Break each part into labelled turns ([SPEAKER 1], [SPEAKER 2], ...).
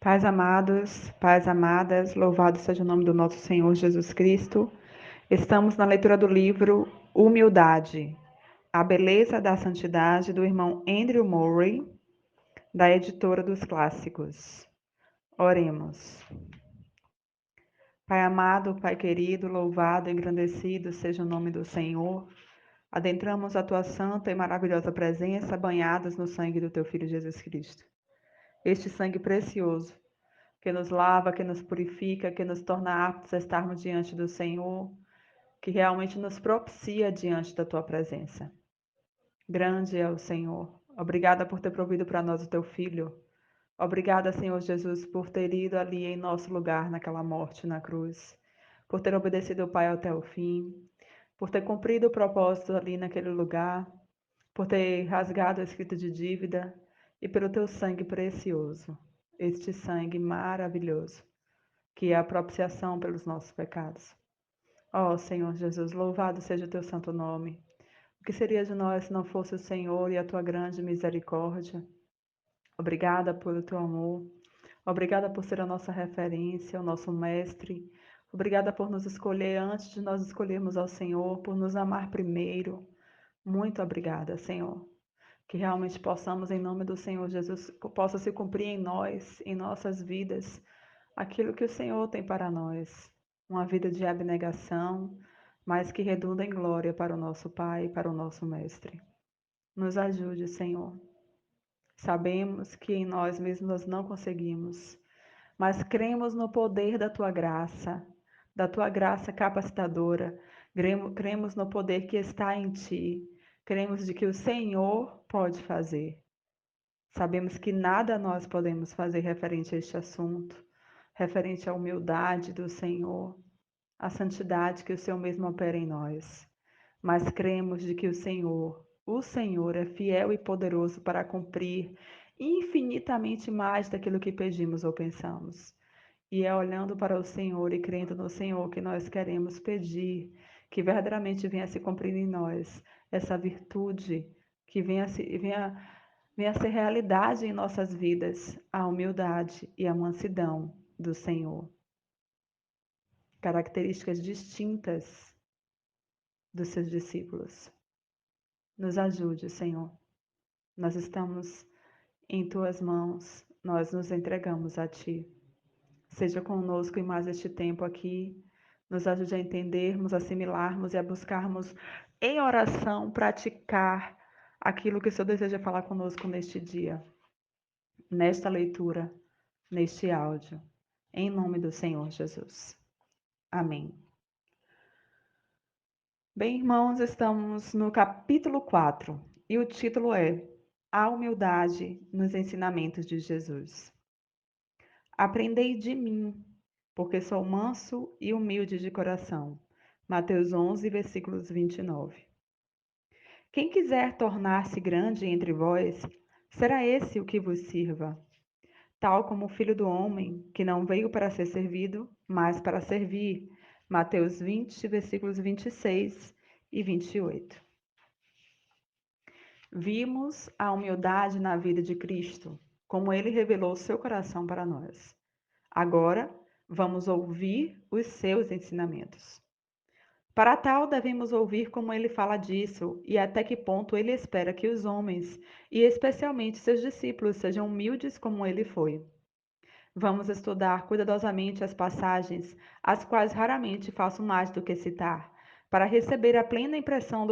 [SPEAKER 1] Pais amados, pais amadas, louvado seja o nome do nosso Senhor Jesus Cristo. Estamos na leitura do livro Humildade, a beleza da santidade, do irmão Andrew Murray, da editora dos clássicos. Oremos. Pai amado, Pai querido, louvado, engrandecido seja o nome do Senhor. Adentramos a tua santa e maravilhosa presença, banhados no sangue do teu Filho Jesus Cristo. Este sangue precioso, que nos lava, que nos purifica, que nos torna aptos a estarmos diante do Senhor, que realmente nos propicia diante da tua presença. Grande é o Senhor. Obrigada por ter provido para nós o teu Filho. Obrigada, Senhor Jesus, por ter ido ali em nosso lugar naquela morte na cruz, por ter obedecido o Pai até o fim, por ter cumprido o propósito ali naquele lugar, por ter rasgado a escrita de dívida e pelo teu sangue precioso, este sangue maravilhoso, que é a propiciação pelos nossos pecados. Ó Senhor Jesus, louvado seja o teu santo nome. O que seria de nós se não fosse o Senhor e a tua grande misericórdia? Obrigada pelo teu amor. Obrigada por ser a nossa referência, o nosso mestre. Obrigada por nos escolher antes de nós escolhermos ao Senhor, por nos amar primeiro. Muito obrigada, Senhor. Que realmente possamos, em nome do Senhor Jesus, possa se cumprir em nós, em nossas vidas, aquilo que o Senhor tem para nós. Uma vida de abnegação, mas que redunda em glória para o nosso Pai, para o nosso Mestre. Nos ajude, Senhor. Sabemos que em nós mesmos nós não conseguimos, mas cremos no poder da tua graça capacitadora. Cremos no poder que está em ti. Cremos de que o Senhor pode fazer. Sabemos que nada nós podemos fazer referente a este assunto, referente à humildade do Senhor, à santidade que o Senhor mesmo opera em nós. Mas cremos de que o Senhor é fiel e poderoso para cumprir infinitamente mais daquilo que pedimos ou pensamos. E é olhando para o Senhor e crendo no Senhor que nós queremos pedir que verdadeiramente venha se cumprir em nós essa virtude, que venha a ser realidade em nossas vidas, a humildade e a mansidão do Senhor. Características distintas dos seus discípulos. Nos ajude, Senhor. Nós estamos em tuas mãos, nós nos entregamos a ti. Seja conosco em mais este tempo aqui, nos ajude a entendermos, assimilarmos e a buscarmos em oração praticar aquilo que o Senhor deseja falar conosco neste dia, nesta leitura, neste áudio, em nome do Senhor Jesus. Amém. Bem, irmãos, estamos no capítulo 4 e o título é A Humildade nos Ensinamentos de Jesus. Aprendei de mim, porque sou manso e humilde de coração. Mateus 11, versículos 29. Quem quiser tornar-se grande entre vós, será esse o que vos sirva. Tal como o Filho do Homem, que não veio para ser servido, mas para servir. Mateus 20, versículos 26 e 28. Vimos a humildade na vida de Cristo, como ele revelou seu coração para nós. Agora, vamos ouvir os seus ensinamentos. Para tal, devemos ouvir como ele fala disso e até que ponto ele espera que os homens, e especialmente seus discípulos, sejam humildes como ele foi. Vamos estudar cuidadosamente as passagens, as quais raramente faço mais do que citar, para receber a plena impressão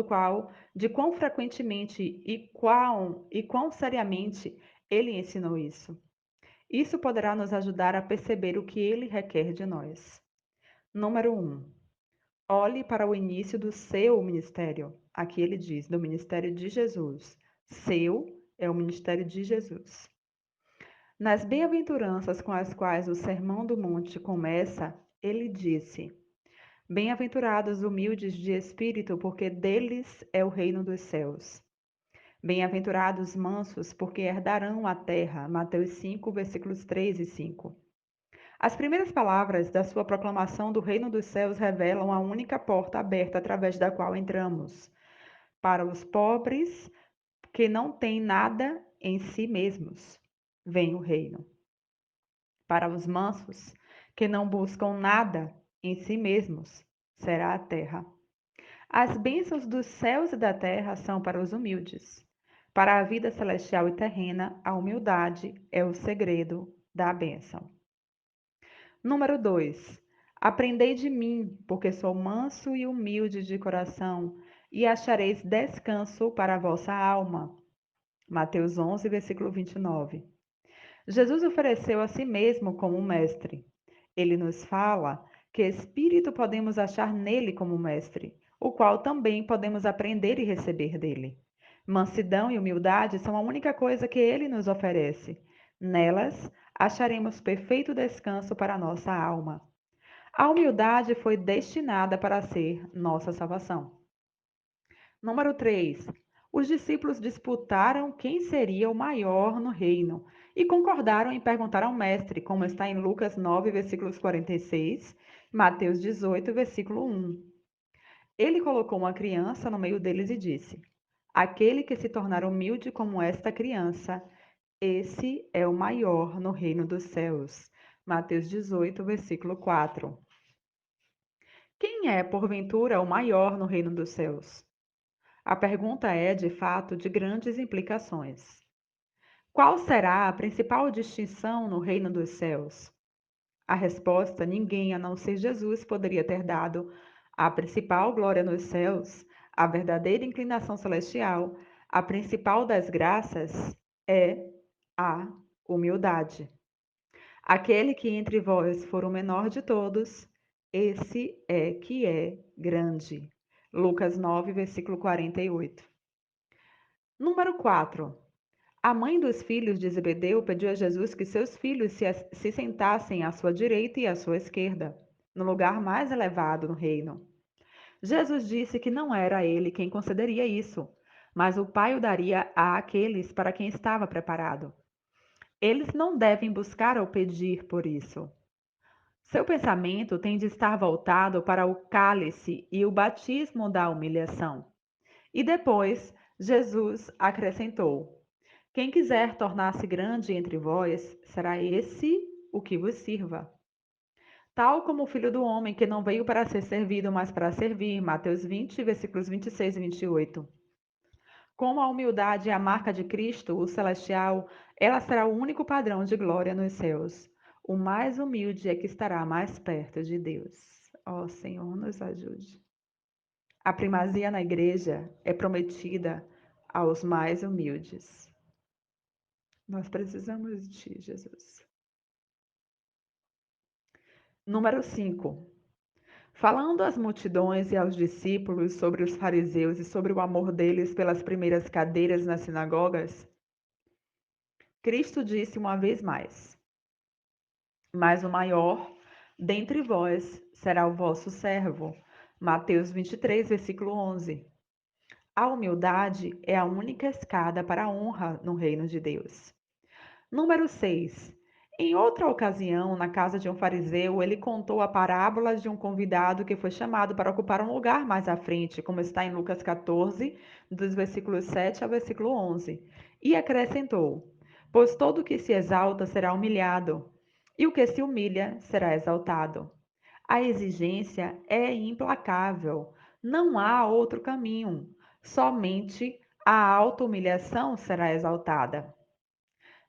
[SPEAKER 1] de quão frequentemente e quão seriamente ele ensinou isso. Isso poderá nos ajudar a perceber o que ele requer de nós. Número 1. Olhe para o início do seu ministério. Aqui ele diz, do ministério de Jesus. Seu é o ministério de Jesus. Nas bem-aventuranças com as quais o Sermão do Monte começa, ele disse: Bem-aventurados os humildes de espírito, porque deles é o reino dos céus. Bem-aventurados os mansos, porque herdarão a terra. Mateus 5, versículos 3 e 5. As primeiras palavras da sua proclamação do reino dos céus revelam a única porta aberta através da qual entramos. Para os pobres que não têm nada em si mesmos, vem o reino. Para os mansos, que não buscam nada em si mesmos, será a terra. As bênçãos dos céus e da terra são para os humildes. Para a vida celestial e terrena, a humildade é o segredo da bênção. Número 2. Aprendei de mim, porque sou manso e humilde de coração, e achareis descanso para a vossa alma. Mateus 11, versículo 29. Jesus ofereceu a si mesmo como mestre. Ele nos fala que espírito podemos achar nele como mestre, o qual também podemos aprender e receber dele. Mansidão e humildade são a única coisa que ele nos oferece. Nelas, acharemos perfeito descanso para a nossa alma. A humildade foi destinada para ser nossa salvação. Número 3. Os discípulos disputaram quem seria o maior no reino e concordaram em perguntar ao mestre, como está em Lucas 9, versículos 46, Mateus 18, versículo 1. Ele colocou uma criança no meio deles e disse: Aquele que se tornar humilde como esta criança, esse é o maior no reino dos céus. Mateus 18, versículo 4. Quem é, porventura, o maior no reino dos céus? A pergunta é, de fato, de grandes implicações. Qual será a principal distinção no reino dos céus? A resposta ninguém a não ser Jesus poderia ter dado. A principal glória nos céus, a verdadeira inclinação celestial, a principal das graças é a humildade. Aquele que entre vós for o menor de todos, esse é que é grande. Lucas 9, versículo 48. Número 4. A mãe dos filhos de Zebedeu pediu a Jesus que seus filhos se sentassem à sua direita e à sua esquerda, no lugar mais elevado no reino. Jesus disse que não era ele quem concederia isso, mas o Pai o daria a aqueles para quem estava preparado. Eles não devem buscar ou pedir por isso. Seu pensamento tem de estar voltado para o cálice e o batismo da humilhação. E depois, Jesus acrescentou: Quem quiser tornar-se grande entre vós, será esse o que vos sirva. Tal como o filho do homem, que não veio para ser servido, mas para servir. Mateus 20, versículos 26 e 28. Como a humildade é a marca de Cristo, o celestial, ela será o único padrão de glória nos céus. O mais humilde é que estará mais perto de Deus. Ó Senhor, nos ajude. A primazia na igreja é prometida aos mais humildes. Nós precisamos de ti, Jesus. Número 5. Falando às multidões e aos discípulos sobre os fariseus e sobre o amor deles pelas primeiras cadeiras nas sinagogas, Cristo disse uma vez mais: Mas o maior dentre vós será o vosso servo. Mateus 23, versículo 11. A humildade é a única escada para a honra no reino de Deus. Número 6. Em outra ocasião, na casa de um fariseu, ele contou a parábola de um convidado que foi chamado para ocupar um lugar mais à frente, como está em Lucas 14, dos versículos 7 ao versículo 11. E acrescentou: Pois todo o que se exalta será humilhado, e o que se humilha será exaltado. A exigência é implacável. Não há outro caminho. Somente a auto-humilhação será exaltada.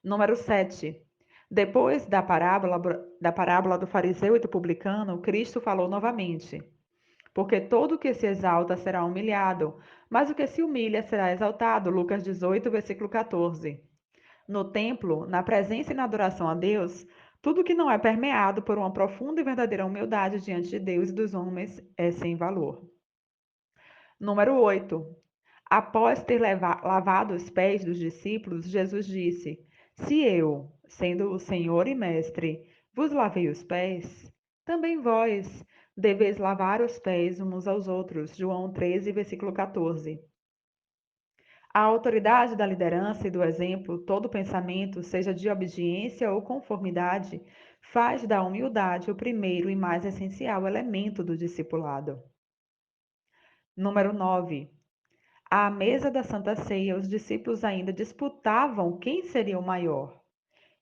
[SPEAKER 1] Número 7. Depois da parábola do fariseu e do publicano, Cristo falou novamente: Porque todo o que se exalta será humilhado, mas o que se humilha será exaltado. Lucas 18, versículo 14. No templo, na presença e na adoração a Deus, tudo que não é permeado por uma profunda e verdadeira humildade diante de Deus e dos homens é sem valor. Número 8. Após ter lavado os pés dos discípulos, Jesus disse: Se eu, sendo o Senhor e Mestre, vos lavei os pés, também vós deveis lavar os pés uns aos outros. João 13, versículo 14. A autoridade da liderança e do exemplo, todo pensamento, seja de obediência ou conformidade, faz da humildade o primeiro e mais essencial elemento do discipulado. Número 9. À mesa da Santa Ceia, os discípulos ainda disputavam quem seria o maior.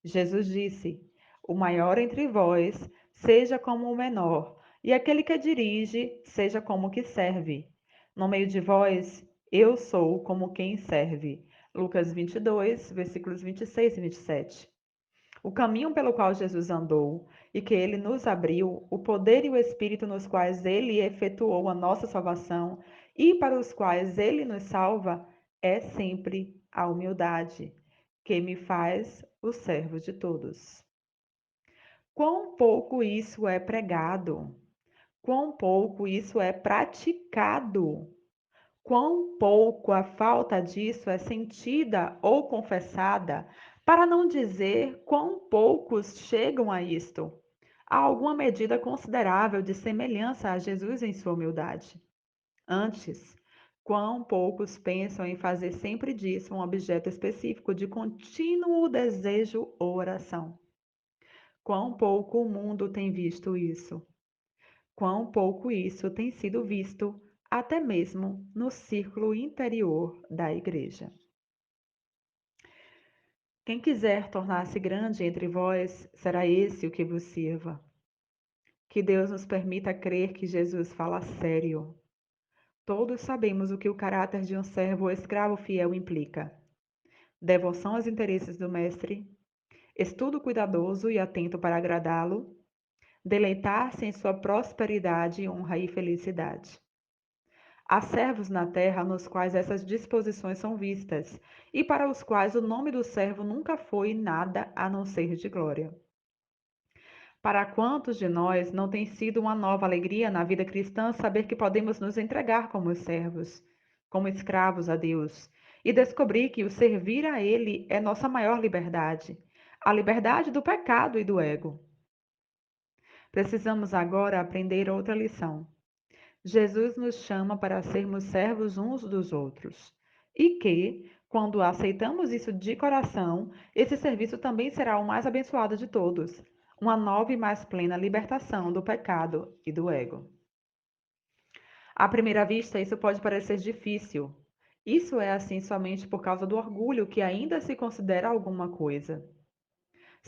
[SPEAKER 1] Jesus disse: O maior entre vós seja como o menor, e aquele que dirige seja como o que serve. No meio de vós, eu sou como quem serve. Lucas 22, versículos 26 e 27. O caminho pelo qual Jesus andou e que ele nos abriu, o poder e o Espírito nos quais ele efetuou a nossa salvação e para os quais ele nos salva, é sempre a humildade, que me faz o servo de todos. Quão pouco isso é pregado, quão pouco isso é praticado, quão pouco a falta disso é sentida ou confessada, para não dizer quão poucos chegam a isto. Há alguma medida considerável de semelhança a Jesus em sua humildade. Antes, quão poucos pensam em fazer sempre disso um objeto específico de contínuo desejo ou oração. Quão pouco o mundo tem visto isso. Quão pouco isso tem sido visto até mesmo no círculo interior da igreja. Quem quiser tornar-se grande entre vós, será esse o que vos sirva. Que Deus nos permita crer que Jesus fala sério. Todos sabemos o que o caráter de um servo ou escravo fiel implica: devoção aos interesses do mestre, estudo cuidadoso e atento para agradá-lo, deleitar-se em sua prosperidade, honra e felicidade. Há servos na terra nos quais essas disposições são vistas, e para os quais o nome do servo nunca foi nada a não ser de glória. Para quantos de nós não tem sido uma nova alegria na vida cristã saber que podemos nos entregar como servos, como escravos a Deus, e descobrir que o servir a Ele é nossa maior liberdade, a liberdade do pecado e do ego. Precisamos agora aprender outra lição. Jesus nos chama para sermos servos uns dos outros. E que, quando aceitamos isso de coração, esse serviço também será o mais abençoado de todos, uma nova e mais plena libertação do pecado e do ego. À primeira vista, isso pode parecer difícil. Isso é assim somente por causa do orgulho que ainda se considera alguma coisa.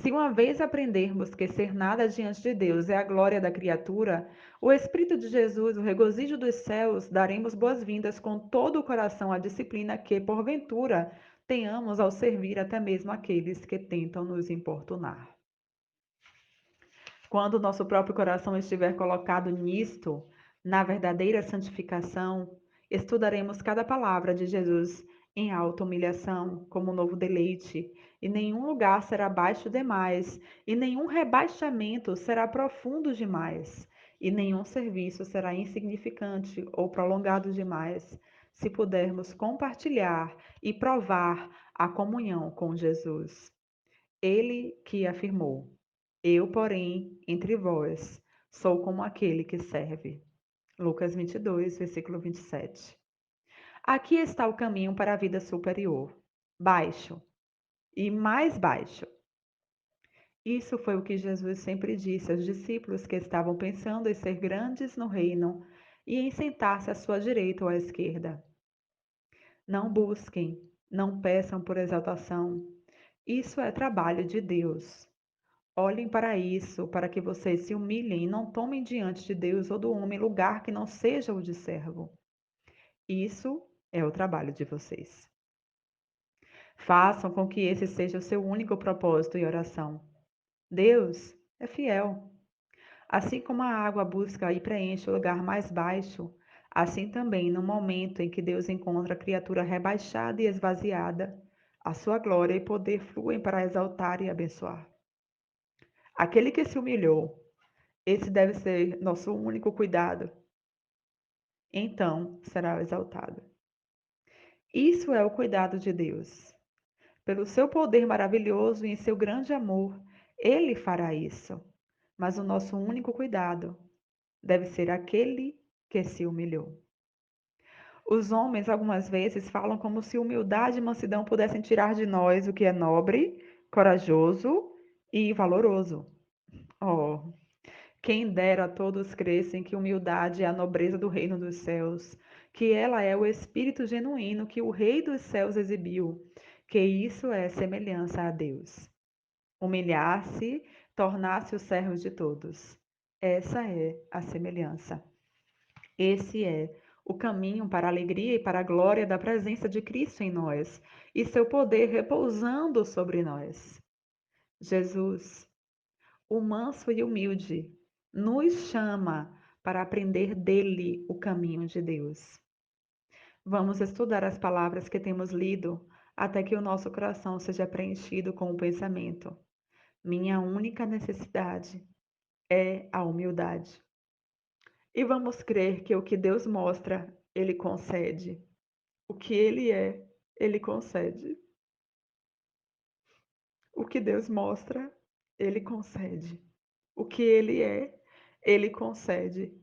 [SPEAKER 1] Se uma vez aprendermos que ser nada diante de Deus é a glória da criatura, o Espírito de Jesus, o regozijo dos céus, daremos boas-vindas com todo o coração à disciplina que, porventura, tenhamos ao servir até mesmo aqueles que tentam nos importunar. Quando nosso próprio coração estiver colocado nisto, na verdadeira santificação, estudaremos cada palavra de Jesus em alta humilhação, como novo deleite, e nenhum lugar será baixo demais, e nenhum rebaixamento será profundo demais, e nenhum serviço será insignificante ou prolongado demais, se pudermos compartilhar e provar a comunhão com Jesus. Ele que afirmou: Eu, porém, entre vós, sou como aquele que serve. Lucas 22, versículo 27. Aqui está o caminho para a vida superior, baixo e mais baixo. Isso foi o que Jesus sempre disse aos discípulos que estavam pensando em ser grandes no reino e em sentar-se à sua direita ou à esquerda. Não busquem, não peçam por exaltação. Isso é trabalho de Deus. Olhem para isso, para que vocês se humilhem e não tomem diante de Deus ou do homem lugar que não seja o de servo. Isso é o trabalho de vocês. Façam com que esse seja o seu único propósito e oração. Deus é fiel. Assim como a água busca e preenche o lugar mais baixo, assim também no momento em que Deus encontra a criatura rebaixada e esvaziada, a sua glória e poder fluem para exaltar e abençoar. Aquele que se humilhou, esse deve ser nosso único cuidado. Então será exaltado. Isso é o cuidado de Deus. Pelo seu poder maravilhoso e em seu grande amor, ele fará isso. Mas o nosso único cuidado deve ser aquele que se humilhou. Os homens algumas vezes falam como se humildade e mansidão pudessem tirar de nós o que é nobre, corajoso e valoroso. Oh, quem dera todos crescem que humildade é a nobreza do reino dos céus, que ela é o espírito genuíno que o Rei dos céus exibiu, que isso é semelhança a Deus. Humilhar-se tornar-se o servo de todos. Essa é a semelhança. Esse é o caminho para a alegria e para a glória da presença de Cristo em nós e seu poder repousando sobre nós. Jesus, o manso e humilde, nos chama para aprender dele o caminho de Deus. Vamos estudar as palavras que temos lido até que o nosso coração seja preenchido com o pensamento: minha única necessidade é a humildade. E vamos crer que o que Deus mostra, Ele concede. O que Ele é, Ele concede. O que Deus mostra, Ele concede. O que Ele é, Ele concede.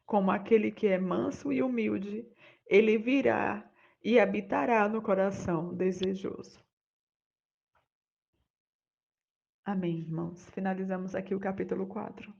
[SPEAKER 1] Como aquele que é manso e humilde, Ele virá e habitará no coração desejoso. Amém, irmãos. Finalizamos aqui o capítulo 4.